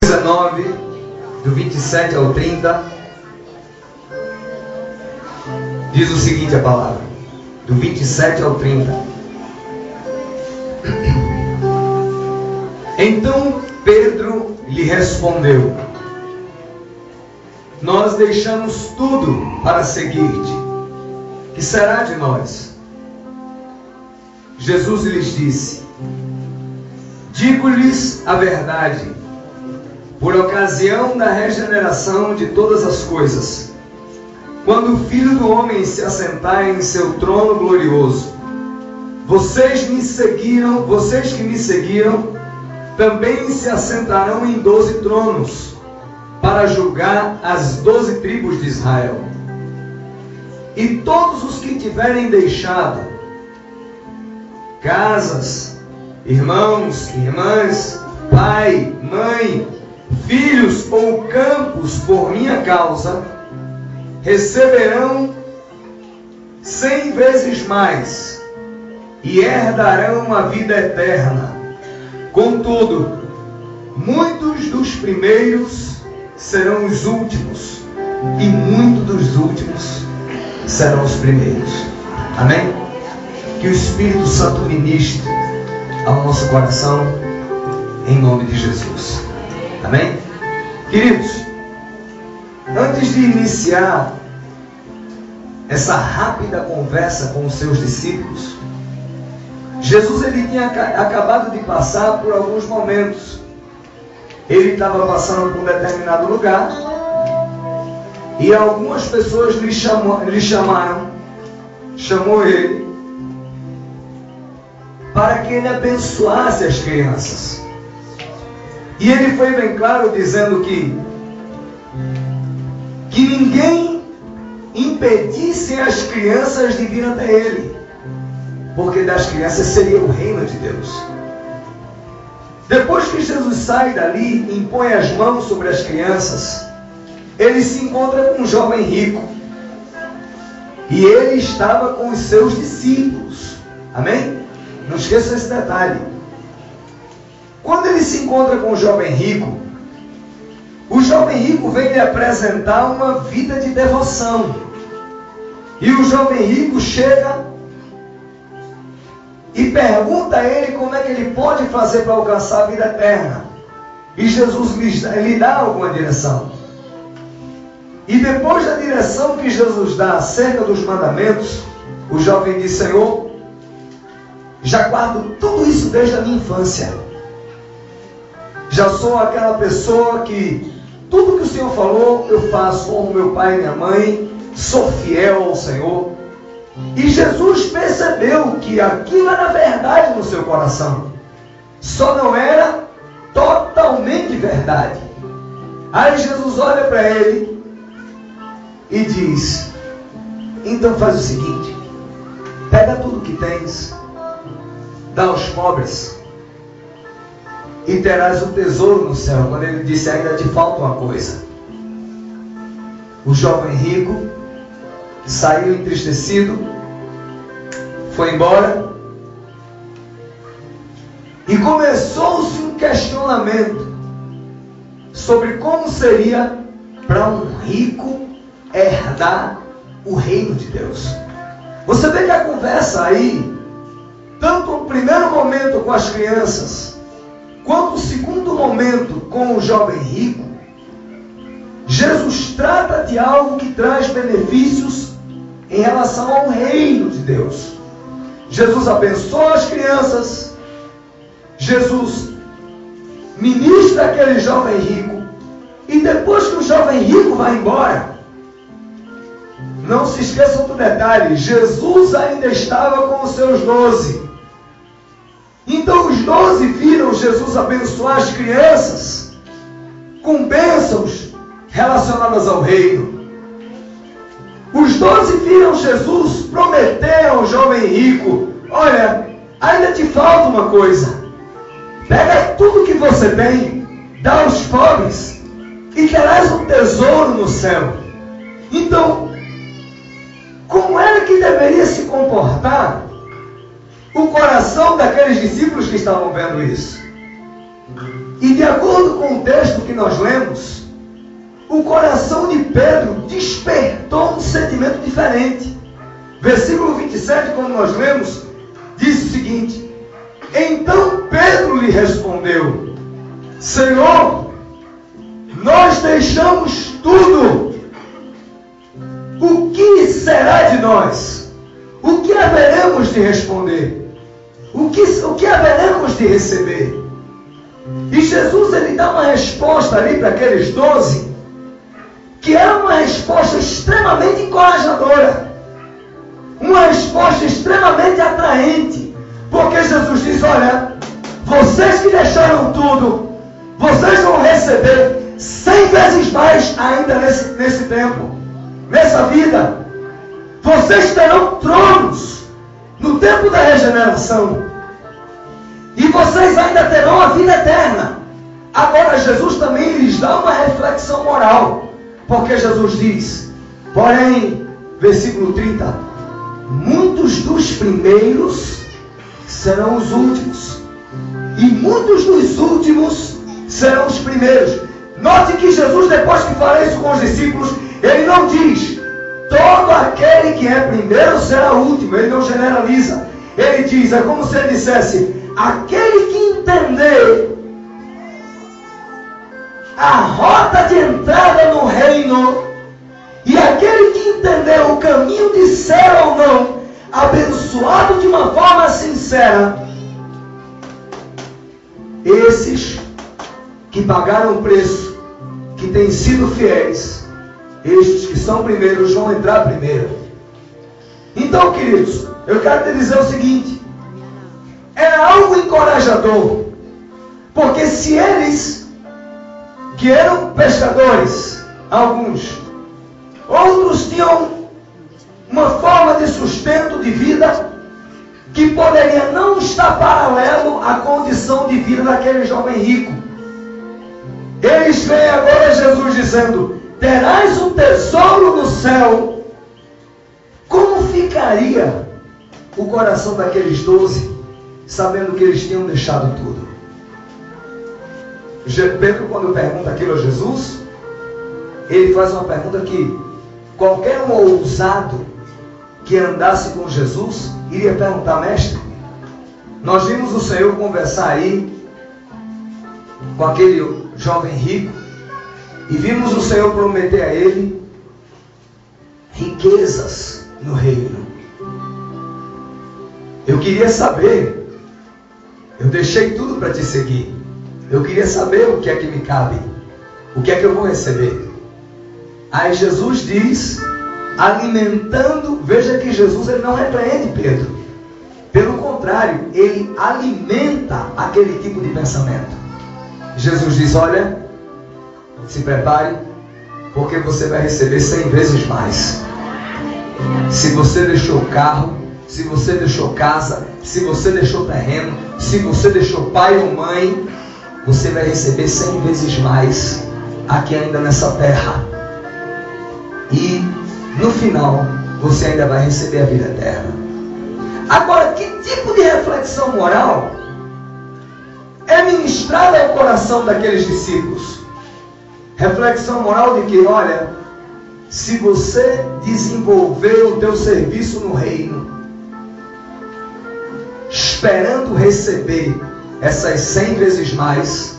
19, do 27 ao 30, diz o seguinte a palavra, do 27 ao 30. Então Pedro lhe respondeu: nós deixamos tudo para seguir-te. Que será de nós? Jesus lhes disse: digo-lhes a verdade, por ocasião da regeneração de todas as coisas, quando o Filho do Homem se assentar em seu trono glorioso, vocês que me seguiram, também se assentarão em 12 tronos, para julgar as 12 tribos de Israel. E todos os que tiverem deixado casas, irmãos, irmãs, pai, mãe, filhos ou campos por minha causa, receberão 100 vezes mais e herdarão a vida eterna. Contudo, muitos dos primeiros serão os últimos, e muitos dos últimos serão os primeiros. Amém? Que o Espírito Santo ministre ao nosso coração, em nome de Jesus. Amém? Queridos, antes de iniciar essa rápida conversa com os seus discípulos, Jesus ele tinha acabado de passar por alguns momentos. Ele estava passando por um determinado lugar e algumas chamou ele para que ele abençoasse as crianças. E ele foi bem claro dizendo que ninguém impedisse as crianças de vir até ele, porque das crianças seria o reino de Deus. Depois que Jesus sai dali e impõe as mãos sobre as crianças, ele se encontra com um jovem rico. E ele estava com os seus discípulos. Amém? Não esqueça esse detalhe. Quando ele se encontra com o jovem rico vem lhe apresentar uma vida de devoção. E o jovem rico chega e pergunta a ele como é que ele pode fazer para alcançar a vida eterna. E Jesus lhe dá alguma direção. E depois da direção que Jesus dá acerca dos mandamentos, o jovem diz: Senhor, já guardo tudo isso desde a minha infância. Já sou aquela pessoa que tudo que o Senhor falou eu faço, como meu pai e minha mãe, sou fiel ao Senhor. E Jesus percebeu que aquilo era verdade no seu coração, só não era totalmente verdade. Aí Jesus olha para ele e diz: então faz o seguinte, pega tudo que tens, dá aos pobres, e terás o tesouro no céu. Quando ele disse: ainda te falta uma coisa. O jovem rico saiu entristecido, foi embora, e começou-se um questionamento sobre como seria para um rico herdar o reino de Deus. Você vê que a conversa aí, tanto o primeiro momento com as crianças, quanto o segundo momento com o jovem rico, Jesus trata de algo que traz benefícios em relação ao reino de Deus. Jesus abençoa as crianças, Jesus ministra aquele jovem rico, e depois que o jovem rico vai embora, não se esqueçam do detalhe, Jesus ainda estava com os seus 12. Então os 12 viram Jesus abençoar as crianças com bênçãos relacionadas ao reino. Os 12 viram Jesus prometer ao jovem rico: olha, ainda te falta uma coisa, pega tudo que você tem, dá aos pobres, e terás um tesouro no céu. Então, como era que deveria se comportar o coração daqueles discípulos que estavam vendo isso? E de acordo com o texto que nós lemos, o coração de Pedro despertou um sentimento diferente. Versículo 27, como nós lemos, diz o seguinte: então Pedro lhe respondeu: Senhor, nós deixamos tudo. O que será de nós? O que haveremos de responder? O que haveremos de receber? E Jesus, ele dá uma resposta ali para aqueles 12, que é uma resposta extremamente encorajadora, uma resposta extremamente atraente, porque Jesus diz: olha, vocês que deixaram tudo, vocês vão receber 100 vezes mais ainda nesse tempo, nessa vida. Vocês terão tronos no tempo da regeneração, e vocês ainda terão a vida eterna. Agora Jesus também lhes dá uma reflexão moral, porque Jesus diz, porém, versículo 30, muitos dos primeiros serão os últimos, e muitos dos últimos serão os primeiros. Note que Jesus, depois que fala isso com os discípulos, ele não diz, todo aquele que é primeiro será último. Ele não generaliza. Ele diz, é como se ele dissesse, aquele que entender a rota de entrada no reino, e aquele que entender o caminho de ser ou não abençoado de uma forma sincera, esses que pagaram o preço, que têm sido fiéis, estes que são primeiros vão entrar primeiro. Então, queridos, eu quero te dizer o seguinte: era algo encorajador, porque se eles, que eram pescadores, alguns, outros tinham uma forma de sustento de vida que poderia não estar paralelo à condição de vida daquele jovem rico. Eles veem agora Jesus dizendo, terás um tesouro no céu. Como ficaria o coração daqueles 12, sabendo que eles tinham deixado tudo? Pedro, quando pergunta aquilo a Jesus, ele faz uma pergunta que qualquer um ousado que andasse com Jesus iria perguntar: mestre, nós vimos o Senhor conversar aí com aquele jovem rico, e vimos o Senhor prometer a ele riquezas no reino. Eu queria saber, eu deixei tudo para te seguir, eu queria saber o que é que me cabe, o que é que eu vou receber. Aí Jesus diz, alimentando, veja que Jesus, ele não repreende Pedro, pelo contrário, ele alimenta aquele tipo de pensamento. Jesus diz, olha, se prepare, porque você vai receber 100 vezes mais. Se você deixou carro, se você deixou casa, se você deixou terreno, se você deixou pai ou mãe, você vai receber 100 vezes mais aqui ainda nessa terra. E no final, você ainda vai receber a vida eterna. Agora, que tipo de reflexão moral é ministrada ao coração daqueles discípulos? Reflexão moral de que, olha, se você desenvolver o teu serviço no reino, esperando receber essas 100 vezes mais,